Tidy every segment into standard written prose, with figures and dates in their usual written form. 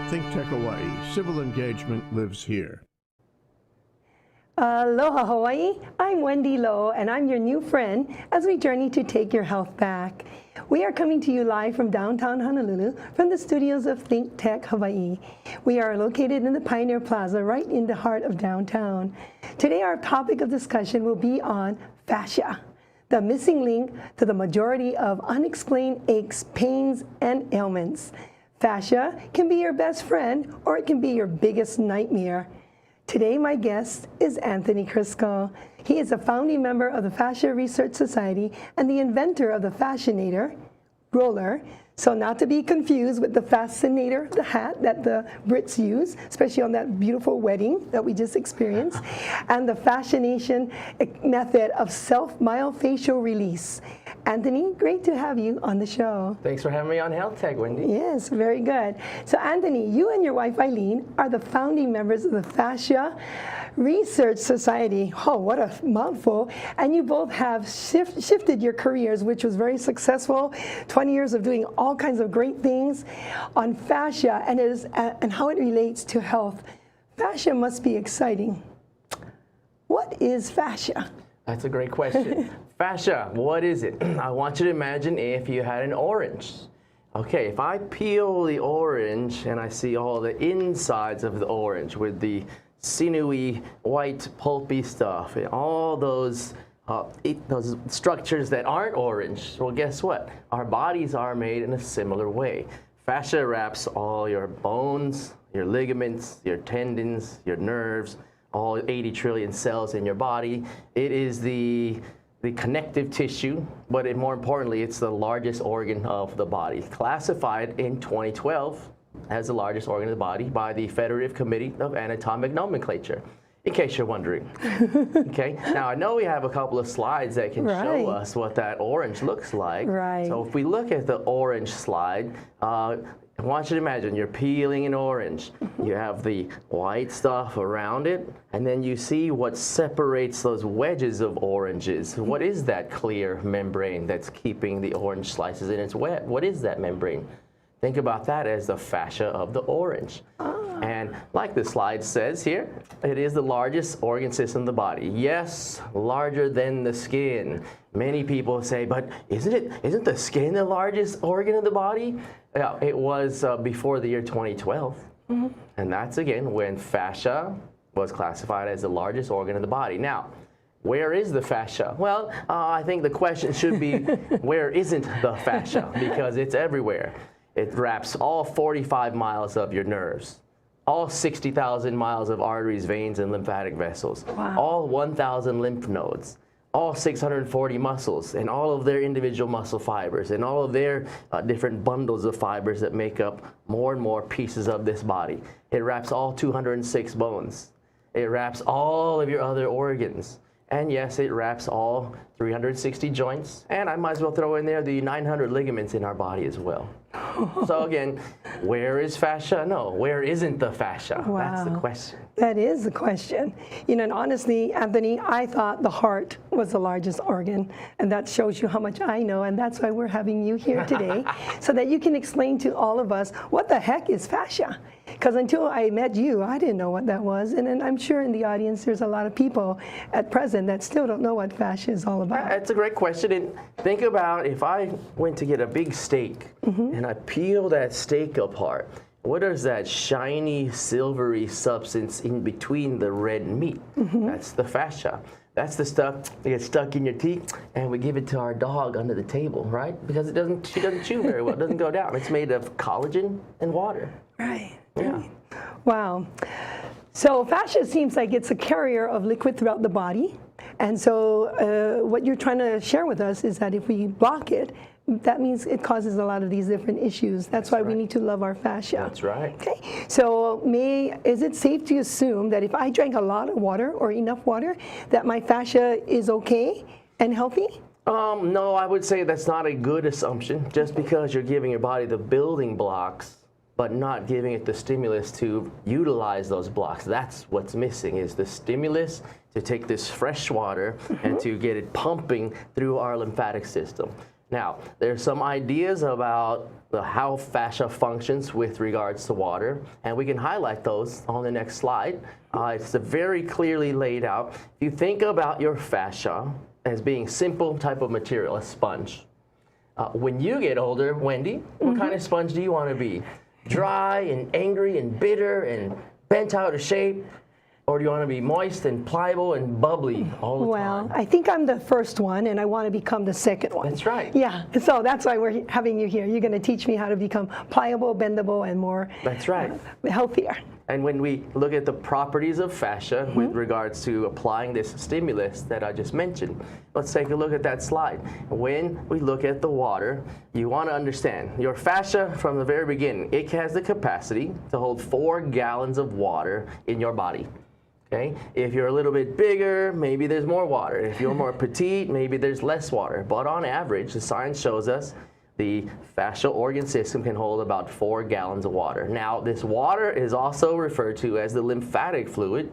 Think Tech Hawaii. Civil engagement lives here. Aloha Hawaii, I'm Wendy Lowe and I'm your new friend as we journey to take your health back. We are coming to you live from downtown Honolulu from the studios of Think Tech Hawaii. We are located in the Pioneer Plaza right in the heart of downtown. Today our topic of discussion will be on fascia, the missing link to the majority of unexplained aches, pains, and ailments. Fascia can be your best friend or it can be your biggest nightmare. Today, my guest is Anthony Chrisco. He is a founding member of the Fascia Research Society and the inventor of the Fascianator roller. So not to be confused with the Fascinator, the hat that the Brits use, especially on that beautiful wedding that we just experienced, and the Fascianation Method of self-myofascial release. Anthony, great to have you on the show. Thanks for having me on Health Tech, Wendy. Yes, very good. So Anthony, you and your wife Eileen are the founding members of the Fascia Research Society. Oh, what a mouthful. And you both have shifted your careers, which was very successful, 20 years of doing all kinds of great things on fascia and how it relates to health. Fascia must be exciting. What is fascia? That's a great question. Fascia, what is it? I want you to imagine if you had an orange. Okay, if I peel the orange and I see all the insides of the orange with the sinewy, white, pulpy stuff and all those structures that aren't orange, well, guess what? Our bodies are made in a similar way. Fascia wraps all your bones, your ligaments, your tendons, your nerves, all 80 trillion cells in your body. It is the connective tissue, but more importantly, it's the largest organ of the body, classified in 2012 as the largest organ of the body by the Federative Committee of Anatomic Nomenclature, in case you're wondering. Okay, now I know we have a couple of slides that can show us what that orange looks like. Right. So if we look at the orange slide, I want you to imagine you're peeling an orange. You have the white stuff around it, and then you see what separates those wedges of oranges. What is that clear membrane that's keeping the orange slices in its wet? What is that membrane? Think about that as the fascia of the orange. And like the slide says here, it is the largest organ system of the body. Yes, larger than the skin. Many people say, but isn't the skin the largest organ of the body? Yeah, it was before the year 2012. And that's again when fascia was classified as the largest organ of the body. Now, where is the fascia? Well, I think the question should be, where isn't the fascia? Because it's everywhere. It wraps all 45 miles of your nerves, all 60,000 miles of arteries, veins, and lymphatic vessels, all 1,000 lymph nodes, all 640 muscles, and all of their individual muscle fibers, and all of their different bundles of fibers that make up more and more pieces of this body. It wraps all 206 bones. It wraps all of your other organs. And yes, it wraps all 360 joints, and I might as well throw in there the 900 ligaments in our body as well. So again, where is fascia? No, where isn't the fascia? Wow. That's the question. That is the question. You know, and honestly, Anthony, I thought the heart was the largest organ, and that shows you how much I know, and that's why we're having you here today, so that you can explain to all of us what the heck is fascia. Because until I met you, I didn't know what that was, and I'm sure in the audience there's a lot of people at present that still don't know what fascia is all about. That's a great question, and think about if I went to get a big steak, and I peel that steak apart, what is that shiny, silvery substance in between the red meat? That's the fascia. That's the stuff that gets stuck in your teeth, and we give it to our dog under the table, right? Because she doesn't chew very well, it doesn't go down. It's made of collagen and water. Right. Yeah. Wow. So fascia seems like it's a carrier of liquid throughout the body. And so what you're trying to share with us is that if we block it, that means it causes a lot of these different issues. That's why we need to love our fascia. That's right. Okay. So is it safe to assume that if I drank a lot of water or enough water, that my fascia is okay and healthy? No, I would say that's not a good assumption. Just because you're giving your body the building blocks but not giving it the stimulus to utilize those blocks. That's what's missing, is the stimulus to take this fresh water and to get it pumping through our lymphatic system. Now, there's some ideas about how fascia functions with regards to water, and we can highlight those on the next slide. It's very clearly laid out. If you think about your fascia as being simple type of material, a sponge. When you get older, Wendy, what kind of sponge do you want to be? Dry and angry and bitter and bent out of shape? Or do you want to be moist and pliable and bubbly all the time? Well, I think I'm the first one, and I want to become the second one. That's right. Yeah, so that's why we're having you here. You're going to teach me how to become pliable, bendable, and more That's right. Healthier. And when we look at the properties of fascia with regards to applying this stimulus that I just mentioned, let's take a look at that slide. When we look at the water, you want to understand your fascia from the very beginning, it has the capacity to hold 4 gallons of water in your body. Okay? If you're a little bit bigger, maybe there's more water. If you're more petite, maybe there's less water. But on average, the science shows us the fascial organ system can hold about 4 gallons of water. Now, this water is also referred to as the lymphatic fluid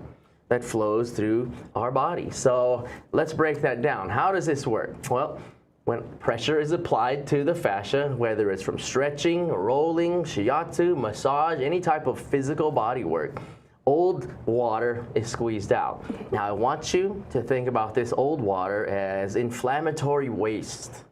that flows through our body. So let's break that down. How does this work? Well, when pressure is applied to the fascia, whether it's from stretching, rolling, shiatsu, massage, any type of physical body work, old water is squeezed out. Now, I want you to think about this old water as inflammatory waste.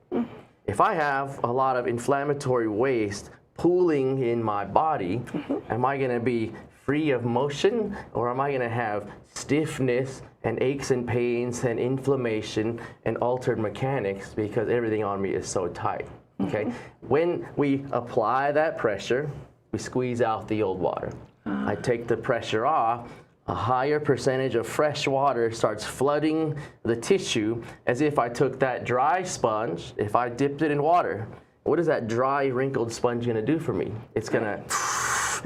If I have a lot of inflammatory waste pooling in my body, am I going to be free of motion, or am I going to have stiffness and aches and pains and inflammation and altered mechanics because everything on me is so tight? Okay? When we apply that pressure, we squeeze out the old water. I take the pressure off, a higher percentage of fresh water starts flooding the tissue as if I took that dry sponge, if I dipped it in water. What is that dry, wrinkled sponge going to do for me? It's going to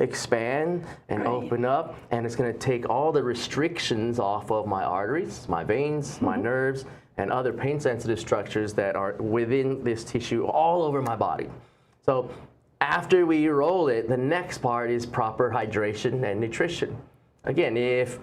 expand and open up, and it's going to take all the restrictions off of my arteries, my veins, my nerves, and other pain-sensitive structures that are within this tissue all over my body. So after we roll it, the next part is proper hydration and nutrition. Again, if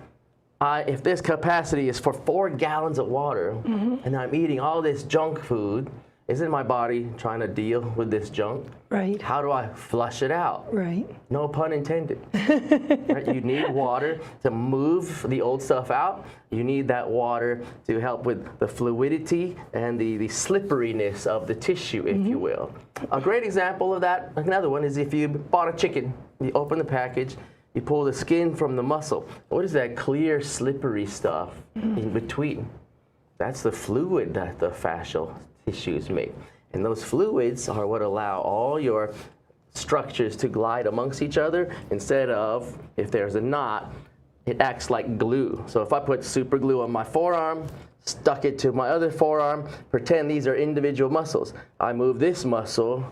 this capacity is for 4 gallons of water, and I'm eating all this junk food, isn't my body trying to deal with this junk? Right. How do I flush it out? Right. No pun intended. Right? You need water to move the old stuff out. You need that water to help with the fluidity and the slipperiness of the tissue, if you will. A great example of that, another one, is if you bought a chicken, you open the package, you pull the skin from the muscle. What is that clear, slippery stuff in between? That's the fluid that the fascial tissues make. And those fluids are what allow all your structures to glide amongst each other instead of, if there's a knot, it acts like glue. So if I put super glue on my forearm, stuck it to my other forearm, pretend these are individual muscles. I move this muscle,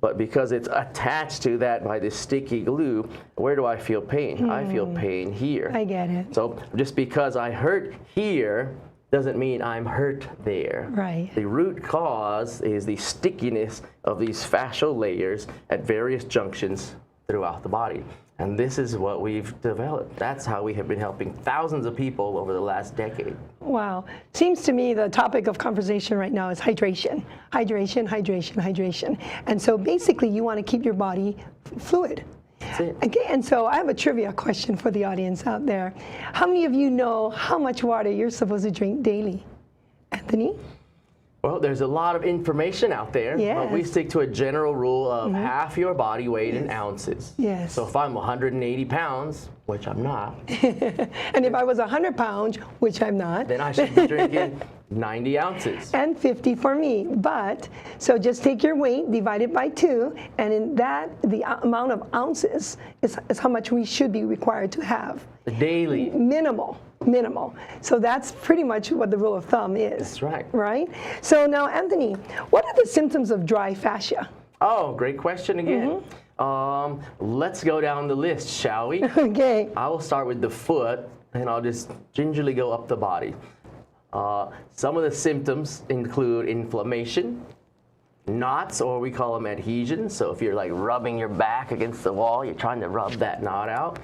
but because it's attached to that by this sticky glue, where do I feel pain? I feel pain here. I get it. So just because I hurt here doesn't mean I'm hurt there. Right. The root cause is the stickiness of these fascial layers at various junctions throughout the body. And this is what we've developed. That's how we have been helping thousands of people over the last decade. Wow. Seems to me the topic of conversation right now is hydration. Hydration, hydration, hydration. And so basically you want to keep your body fluid. That's it. Okay, and so I have a trivia question for the audience out there. How many of you know how much water you're supposed to drink daily? Anthony? Well, there's a lot of information out there, but we stick to a general rule of half your body weight in ounces. Yes. So if I'm 180 pounds, which I'm not, And if I was 100 pounds, which I'm not, then I should be drinking 90 ounces. and 50 for me. But, so just take your weight, divide it by 2, and in that, the amount of ounces is how much we should be required to have. Daily. Minimal. So that's pretty much what the rule of thumb is. That's right. Right? So now, Anthony, what are the symptoms of dry fascia? Oh, great question again. Let's go down the list, shall we? Okay. I will start with the foot, and I'll just gingerly go up the body. Some of the symptoms include inflammation, knots, or we call them adhesions. So if you're like rubbing your back against the wall, you're trying to rub that knot out.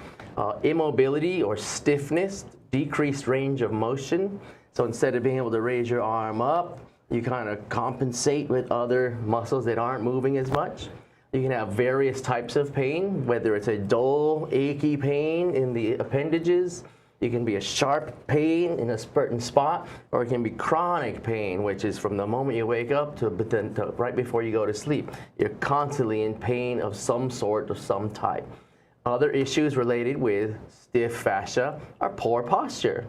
Immobility or stiffness, decreased range of motion. So instead of being able to raise your arm up, You kind of compensate with other muscles that aren't moving as much. You can have various types of pain, whether it's a dull, achy pain in the appendages. It can be a sharp pain in a certain spot, or it can be chronic pain, which is from the moment you wake up to right before you go to sleep. You're constantly in pain of some sort or some type. Other issues related with stiff fascia are poor posture.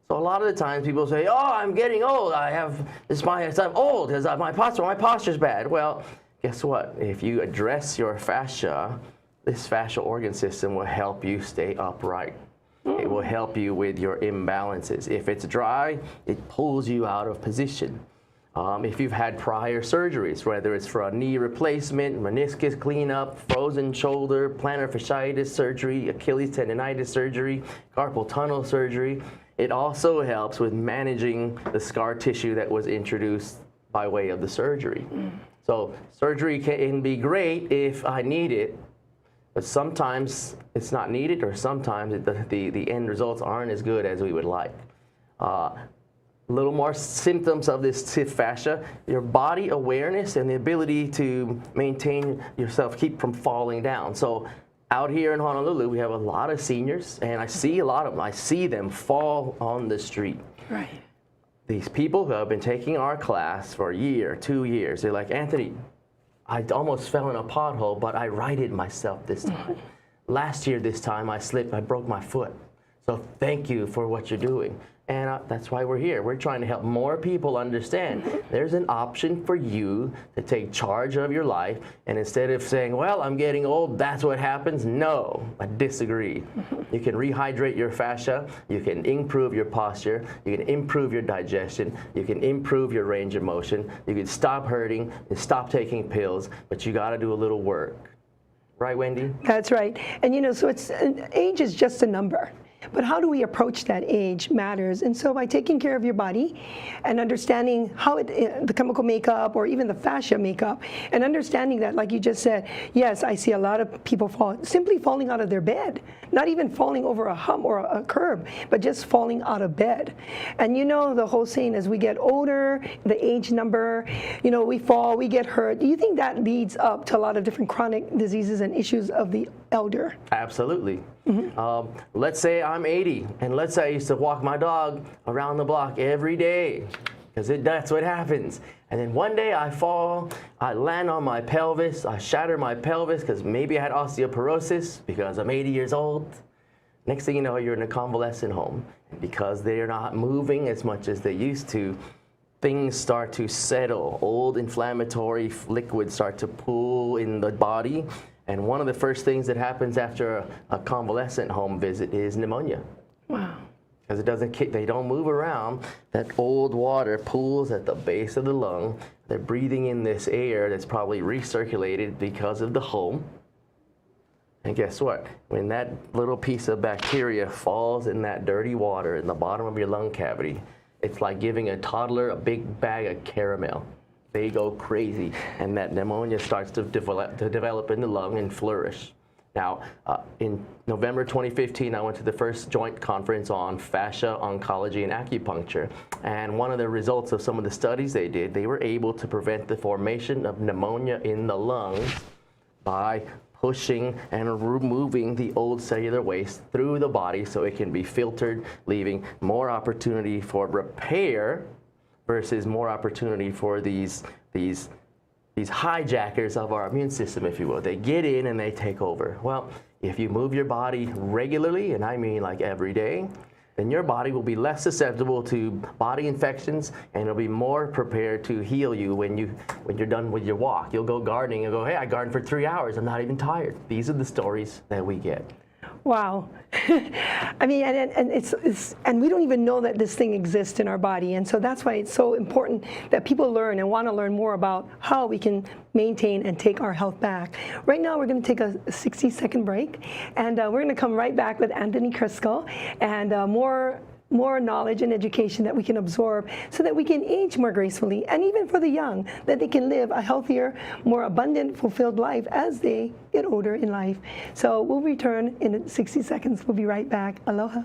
So a lot of the times people say, "Oh, I'm getting old. I'm old because my posture's bad." Well, guess what? If you address your fascia, this fascial organ system will help you stay upright. It will help you with your imbalances. If it's dry, it pulls you out of position. If you've had prior surgeries, whether it's for a knee replacement, meniscus cleanup, frozen shoulder, plantar fasciitis surgery, Achilles tendonitis surgery, carpal tunnel surgery, it also helps with managing the scar tissue that was introduced by way of the surgery. So surgery can be great if I need it, but sometimes it's not needed, or sometimes the end results aren't as good as we would like. Little more symptoms of this stiff fascia: your body awareness and the ability to maintain yourself, keep from falling down. So out here in Honolulu, we have a lot of seniors, and I see a lot of them. I see them fall on the street. Right. These people who have been taking our class for a year, 2 years, they're like, "Anthony, I almost fell in a pothole, but I righted myself this time. Last year, this time, I slipped, I broke my foot. So thank you for what you're doing." And that's why we're here. We're trying to help more people understand there's an option for you to take charge of your life. And instead of saying, "Well, I'm getting old, that's what happens," no, I disagree. You can rehydrate your fascia. You can improve your posture. You can improve your digestion. You can improve your range of motion. You can stop hurting and stop taking pills, but you got to do a little work. Right, Wendy? That's right. And so age is just a number. But how do we approach that age matters. And so by taking care of your body and understanding how the chemical makeup or even the fascia makeup, and understanding that, like you just said, yes, I see a lot of people simply falling out of their bed, not even falling over a hump or a curb, but just falling out of bed. And the whole saying, as we get older, the age number, we fall, we get hurt. Do you think that leads up to a lot of different chronic diseases and issues of the elder? Absolutely. Let's say I'm 80, and let's say I used to walk my dog around the block every day, because that's what happens. And then one day I fall, I land on my pelvis, I shatter my pelvis because maybe I had osteoporosis because I'm 80 years old. Next thing you know, you're in a convalescent home. And because they're not moving as much as they used to, things start to settle. Old inflammatory liquids start to pool in the body. And one of the first things that happens after a convalescent home visit is pneumonia. Wow. Because they don't move around. That old water pools at the base of the lung. They're breathing in this air that's probably recirculated because of the home. And guess what? When that little piece of bacteria falls in that dirty water in the bottom of your lung cavity, it's like giving a toddler a big bag of caramel. They go crazy, and that pneumonia starts to develop in the lung and flourish. Now, in November 2015, I went to the first joint conference on fascia, oncology, and acupuncture. And one of the results of some of the studies they did, they were able to prevent the formation of pneumonia in the lungs by pushing and removing the old cellular waste through the body so it can be filtered, leaving more opportunity for repair versus more opportunity for these hijackers of our immune system, if you will. They get in and they take over. Well, if you move your body regularly, and I mean like every day, then your body will be less susceptible to body infections, and it'll be more prepared to heal you when you're done with your walk. You'll go gardening and go, "Hey, I gardened for 3 hours. I'm not even tired." These are the stories that we get. Wow. I mean, and we don't even know that this thing exists in our body. And so that's why it's so important that people learn and want to learn more about how we can maintain and take our health back. Right now, we're going to take a 60-second break, and we're going to come right back with Anthony Chrisco and more knowledge and education that we can absorb so that we can age more gracefully, and even for the young, that they can live a healthier, more abundant, fulfilled life as they get older in life. So we'll return in 60 seconds. We'll be right back. Aloha.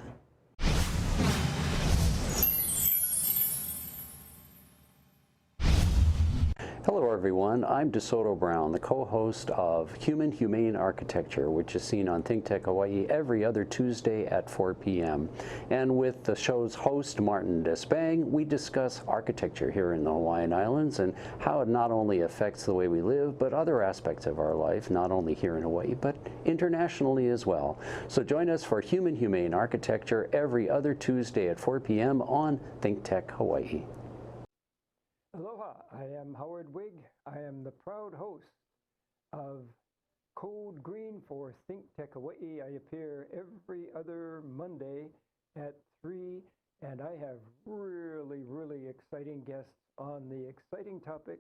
everyone. I'm DeSoto Brown, the co-host of Human Humane Architecture, which is seen on Think Tech Hawaii every other Tuesday at 4 p.m. And with the show's host, Martin Despang, we discuss architecture here in the Hawaiian Islands and how it not only affects the way we live, but other aspects of our life, not only here in Hawaii, but internationally as well. So join us for Human Humane Architecture every other Tuesday at 4 p.m. on Think Tech Hawaii. Aloha, I am Howard Wigg. I am the proud host of Code Green for Think Tech Hawaii. I appear every other Monday at 3, and I have really exciting guests on the exciting topic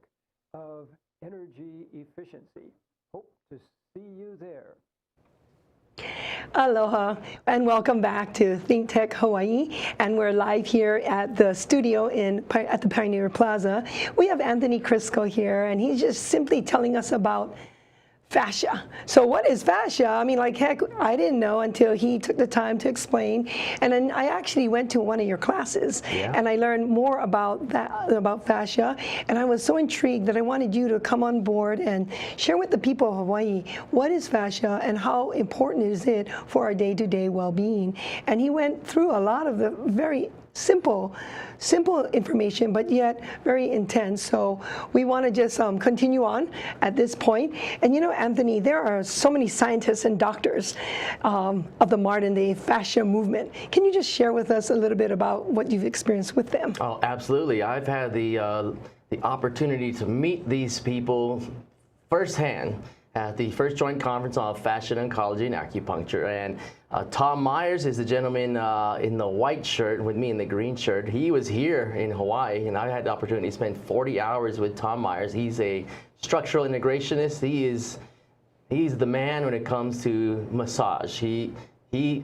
of energy efficiency. Hope to see you there. Aloha and welcome back to Think Tech Hawaii, and we're live here at the studio at the Pioneer Plaza. We have Anthony Chrisco here, and he's just simply telling us about fascia. So what is fascia? I mean, like heck, I didn't know until he took the time to explain. And then I actually went to one of your classes, and I learned more about that, about fascia. And I was so intrigued that I wanted you to come on board and share with the people of Hawaii what is fascia and how important is it for our day-to-day well-being. And he went through a lot of the very simple information, but yet very intense. So we want to just continue on at this point. And you know, Anthony, there are so many scientists and doctors of the modern day fascia movement. Can you just share with us a little bit about what you've experienced with them? Oh, absolutely. I've had the opportunity to meet these people firsthand at the first joint conference on fascia oncology and acupuncture. And Tom Myers is the gentleman in the white shirt with me in the green shirt. He was here in Hawaii, and I had the opportunity to spend 40 hours with Tom Myers. He's a structural integrationist. He's the man when it comes to massage. He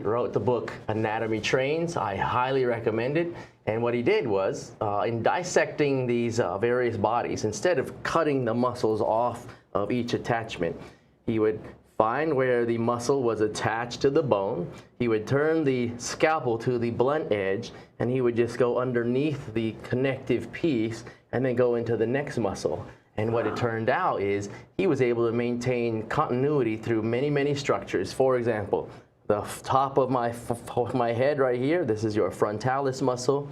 wrote the book Anatomy Trains. I highly recommend it. And what he did was, in dissecting these various bodies, instead of cutting the muscles off of each attachment, he would find where the muscle was attached to the bone. He would turn the scalpel to the blunt edge, and he would just go underneath the connective piece and then go into the next muscle. And what it turned out is he was able to maintain continuity through many structures. For example, the top of my head right here, this is your frontalis muscle.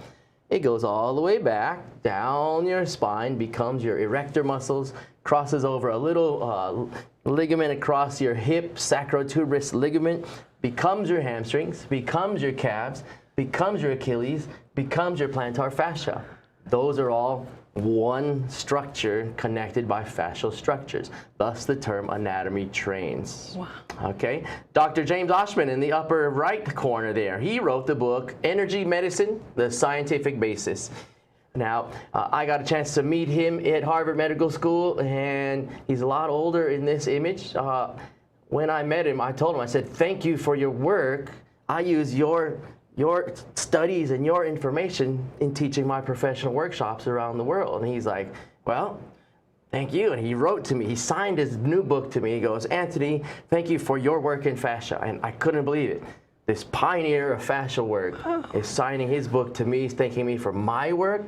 It goes all the way back, down your spine, becomes your erector muscles, crosses over a little ligament across your hip, sacrotuberous ligament, becomes your hamstrings, becomes your calves, becomes your Achilles, becomes your plantar fascia. Those are all one structure connected by fascial structures, thus the term anatomy trains. Wow. Okay, Dr. James Oshman in the upper right corner there, he wrote the book Energy Medicine, The Scientific Basis. Now, I got a chance to meet him at Harvard Medical School, and he's a lot older in this image. When I met him, I told him, I said, thank you for your work. I use your studies and your information in teaching my professional workshops around the world. And he's like, well, thank you. And he wrote to me, he signed his new book to me. He goes, Anthony, thank you for your work in fascia. And I couldn't believe it. This pioneer of fascia work is signing his book to me, thanking me for my work.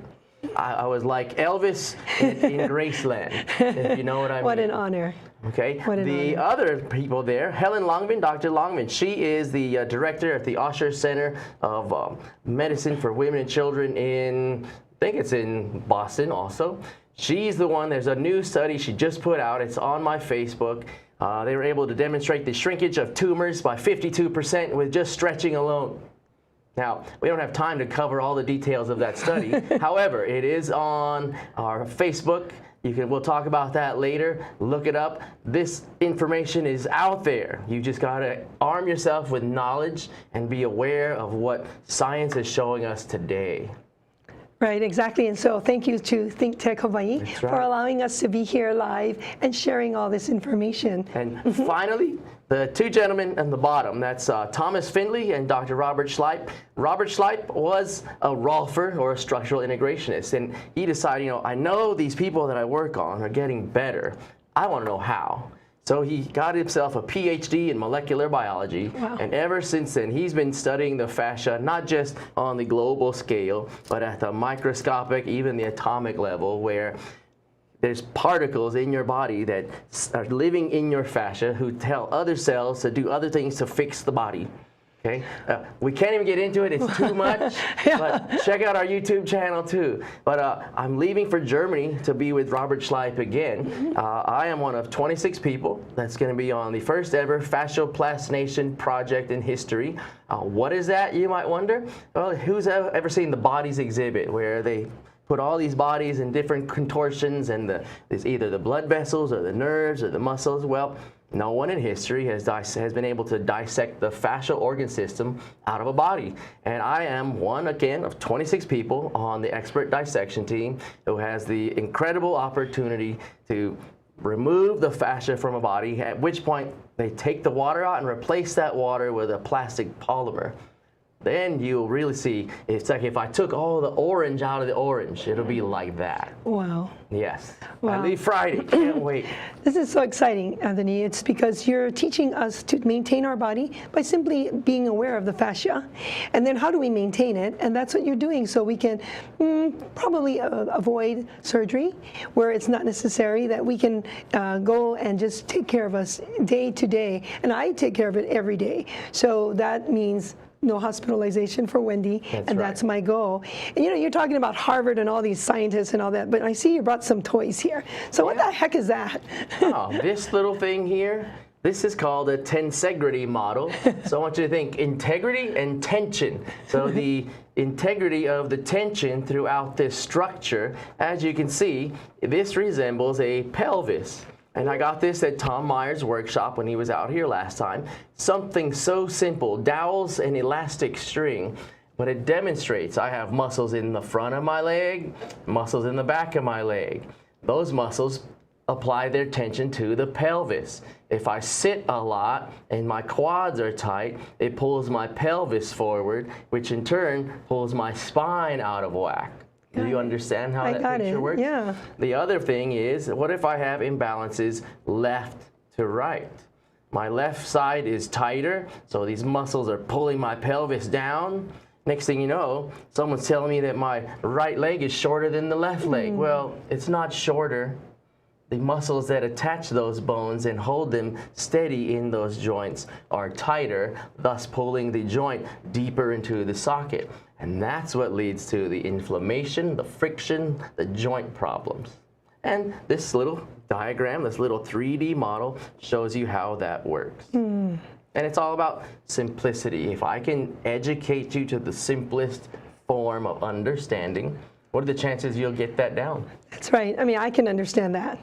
I was like Elvis in Graceland, if you know what I mean. What an honor. Okay. What an The honor. other people there, Helen Longman, Dr. Longman, she is the director at the Osher Center of Medicine for Women and Children in, I think it's in Boston also. She's the one, there's a new study she just put out, it's on my Facebook. They were able to demonstrate the shrinkage of tumors by 52% with just stretching alone. Now, we don't have time to cover all the details of that study. However, it is on our Facebook. We'll talk about that later. Look it up. This information is out there. You just got to arm yourself with knowledge and be aware of what science is showing us today. Right, exactly. And so thank you to Think Tech Hawaii That's for right. allowing us to be here live and sharing all this information. And finally, the two gentlemen on the bottom, that's Thomas Findley and Dr. Robert Schleip. Robert Schleip was a Rolfer, or a structural integrationist, and he decided, you know, I know these people that I work on are getting better. I want to know how. So he got himself a PhD in molecular biology, and ever since then he's been studying the fascia, not just on the global scale, but at the microscopic, even the atomic level, where there's particles in your body that are living in your fascia who tell other cells to do other things to fix the body. Okay, we can't even get into it, it's too much, but check out our YouTube channel too. But I'm leaving for Germany to be with Robert Schleip again. I am one of 26 people that's going to be on the first ever Fascianation project in history. What is that, you might wonder? Well, who's ever seen the Bodies exhibit, where they put all these bodies in different contortions, and there's either the blood vessels or the nerves or the muscles? Well, no one in history has been able to dissect the fascial organ system out of a body. And I am one, again, of 26 people on the expert dissection team who has the incredible opportunity to remove the fascia from a body, at which point they take the water out and replace that water with a plastic polymer. Then you'll really see, it's like if I took all the orange out of the orange, it'll be like that. Wow. Yes. Wow. I leave Friday, can't wait. This is so exciting, Anthony. It's because you're teaching us to maintain our body by simply being aware of the fascia. And then how do we maintain it? And that's what you're doing, so we can probably avoid surgery where it's not necessary, that we can go and just take care of us day to day. And I take care of it every day. So that means no hospitalization for Wendy, and that's my goal. And you know, you're talking about Harvard and all these scientists and all that, but I see you brought some toys here. So what the heck is that? Oh, this little thing here, this is called a tensegrity model. So I want you to think integrity and tension. So the integrity of the tension throughout this structure, as you can see, this resembles a pelvis. And I got this at Tom Meyer's workshop when he was out here last time. Something so simple, dowels and elastic string, but it demonstrates I have muscles in the front of my leg, muscles in the back of my leg. Those muscles apply their tension to the pelvis. If I sit a lot and my quads are tight, it pulls my pelvis forward, which in turn pulls my spine out of whack. Do you understand how that picture works? Yeah. The other thing is, what if I have imbalances left to right? My left side is tighter, so these muscles are pulling my pelvis down. Next thing you know, someone's telling me that my right leg is shorter than the left leg. Well, it's not shorter. The muscles that attach those bones and hold them steady in those joints are tighter, thus pulling the joint deeper into the socket. And that's what leads to the inflammation, the friction, the joint problems. And this little diagram, this little 3D model, shows you how that works. And it's all about simplicity. If I can educate you to the simplest form of understanding, what are the chances you'll get that down? That's right. I mean, I can understand that.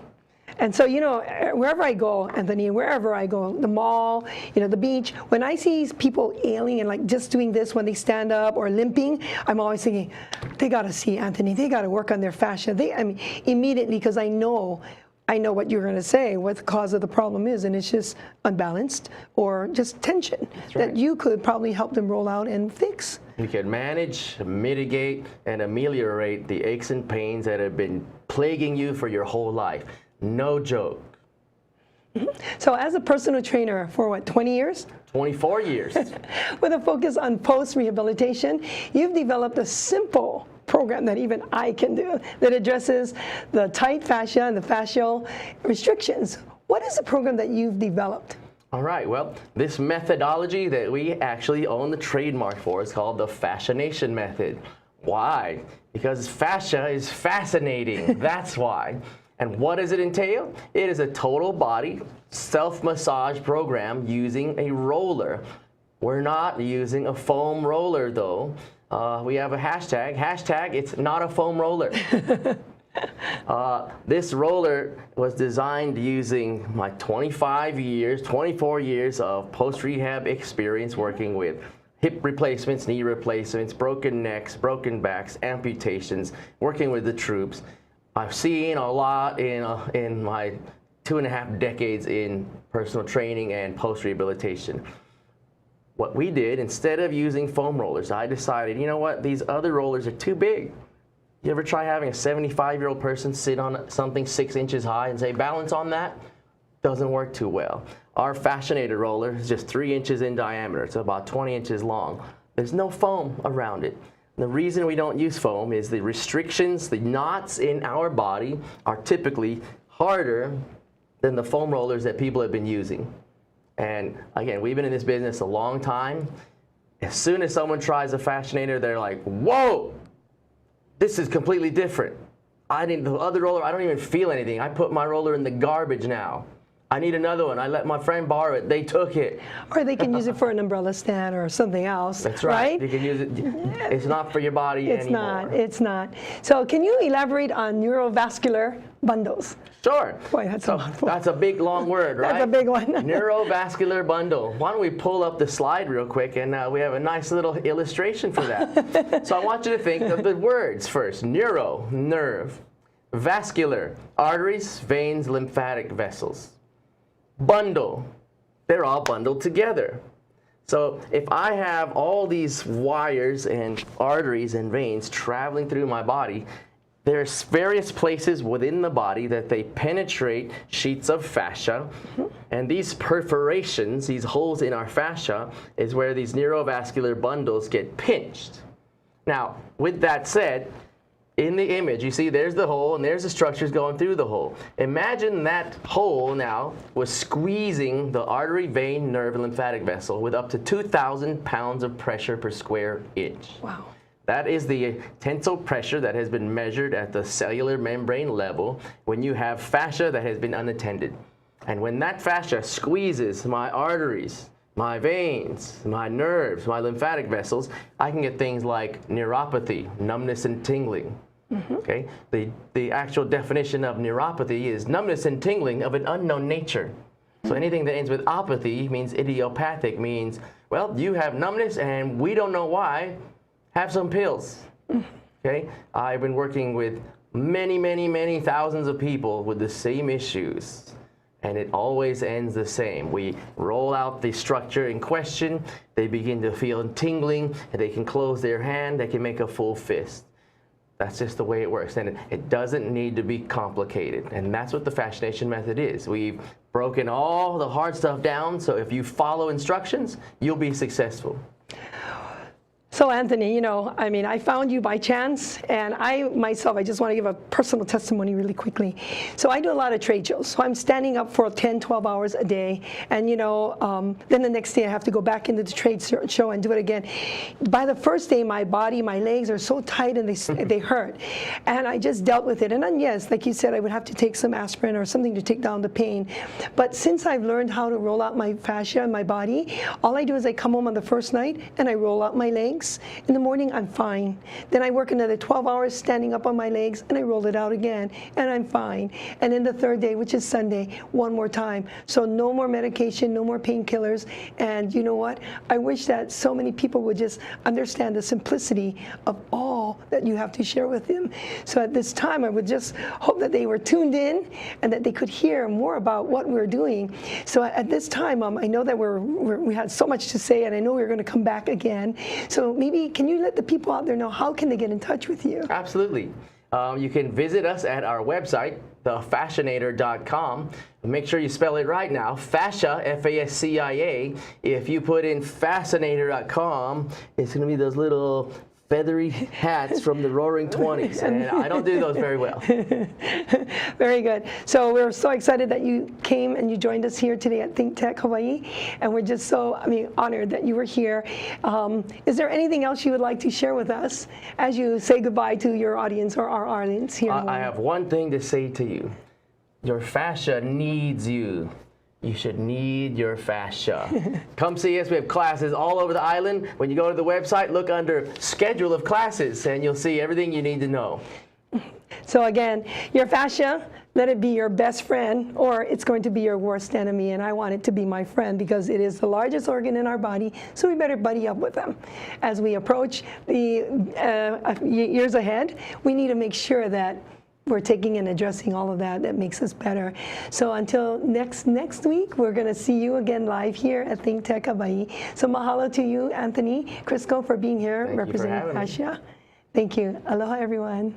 And so, you know, wherever I go, Anthony, wherever I go, the mall, you know, the beach, when I see people ailing and like just doing this when they stand up or limping, I'm always thinking, they got to see Anthony. They got to work on their fascia. I mean, immediately, because I know what you're going to say, what the cause of the problem is, and it's just unbalanced or just tension that you could probably help them roll out and fix. You can manage, mitigate, and ameliorate the aches and pains that have been plaguing you for your whole life. No joke. So as a personal trainer for what, 20 years? 24 years. With a focus on post-rehabilitation, you've developed a simple program that even I can do that addresses the tight fascia and the fascial restrictions. What is the program that you've developed? All right, well, this methodology that we actually own the trademark for is called the Fascianation Method. Why? Because fascia is fascinating. That's why. And what does it entail? It is a total body self-massage program using a roller. We're not using a foam roller though. We have a hashtag it's not a foam roller. This roller was designed using my 24 years of post-rehab experience working with hip replacements, knee replacements, broken necks, broken backs, amputations, working with the troops. I've seen a lot in my 2.5 decades in personal training and post-rehabilitation. What we did, instead of using foam rollers, I decided, you know what, these other rollers are too big. You ever try having a 75-year-old person sit on something 6 inches high and say, balance on that? Doesn't work too well. Our Fascianator roller is just 3 inches in diameter. It's about 20 inches long. There's no foam around it. The reason we don't use foam is the restrictions, the knots in our body are typically harder than the foam rollers that people have been using. And again, we've been in this business a long time. As soon as someone tries a Fascianator, they're like, whoa, this is completely different. I need the other roller, I don't even feel anything. I put my roller in the garbage now. I need another one. I let my friend borrow it. They took it. Or they can use it for an umbrella stand or something else. That's right. You can use it. It's not for your body anymore. It's not. So can you elaborate on neurovascular bundles? Sure. Boy, that's a mouthful. That's a big, long word, right? That's a big one. Neurovascular bundle. Why don't we pull up the slide real quick, and we have a nice little illustration for that. So I want you to think of the words first. Neuro, nerve. Vascular, arteries, veins, lymphatic vessels. Bundle, they're all bundled together. So if I have all these wires and arteries and veins traveling through my body, there's various places within the body that they penetrate sheets of fascia. And these perforations, these holes in our fascia, is where these neurovascular bundles get pinched. Now, with that said, in the image, you see there's the hole and there's the structures going through the hole. Imagine that hole now was squeezing the artery, vein, nerve, and lymphatic vessel with up to 2,000 pounds of pressure per square inch. Wow. That is the tensile pressure that has been measured at the cellular membrane level when you have fascia that has been unattended. And when that fascia squeezes my arteries, my veins, my nerves, my lymphatic vessels, I can get things like neuropathy, numbness and tingling. Okay? The actual definition of neuropathy is numbness and tingling of an unknown nature. So anything that ends with apathy means idiopathic, means, well, you have numbness and we don't know why. Have some pills. Okay? I've been working with many, many, many thousands of people with the same issues. And it always ends the same. We roll out the structure in question, they begin to feel tingling, and they can close their hand, they can make a full fist. That's just the way it works, and it doesn't need to be complicated. And that's what the Fascianation Method is. We've broken all the hard stuff down, so if you follow instructions, you'll be successful. So Anthony, you know, I mean, I found you by chance, and I just want to give a personal testimony really quickly. So I do a lot of trade shows. So I'm standing up for 10, 12 hours a day, and you know, then the next day I have to go back into the trade show and do it again. By the first day, my body, my legs are so tight and they hurt, and I just dealt with it. And then yes, like you said, I would have to take some aspirin or something to take down the pain. But since I've learned how to roll out my fascia in my body, all I do is I come home on the first night and I roll out my legs. In the morning, I'm fine. Then I work another 12 hours standing up on my legs, and I roll it out again, and I'm fine. And then the third day, which is Sunday, one more time. So no more medication, no more painkillers. And you know what? I wish that so many people would just understand the simplicity of all that you have to share with them. So at this time, I would just hope that they were tuned in and that they could hear more about what we're doing. So at this time, I know that we had so much to say, and I know we're going to come back again. So maybe can you let the people out there know how can they get in touch with you? Absolutely. You can visit us at our website, thefascianator.com. Make sure you spell it right now, fascia, F-A-S-C-I-A. If you put in fascianator.com, it's going to be those little feathery hats from the Roaring 20s, and I don't do those very well. Very good. So we're so excited that you came and you joined us here today at Think Tech Hawaii, and we're just so, honored that you were here. Is there anything else you would like to share with us as you say goodbye to your audience or our audience here? I have one thing to say to you. Your fascia needs you. You should need your fascia. Come see us. We have classes all over the island. When you go to the website, look under schedule of classes, and you'll see everything you need to know. So again, your fascia, let it be your best friend, or it's going to be your worst enemy, and I want it to be my friend because it is the largest organ in our body, so we better buddy up with them. As we approach the years ahead, we need to make sure that we're taking and addressing all of that makes us better. So until next week, we're going to see you again live here at Think Tech Hawaii. So mahalo to you, Anthony Chrisco, for being here representing fascia. Thank you. Aloha, everyone.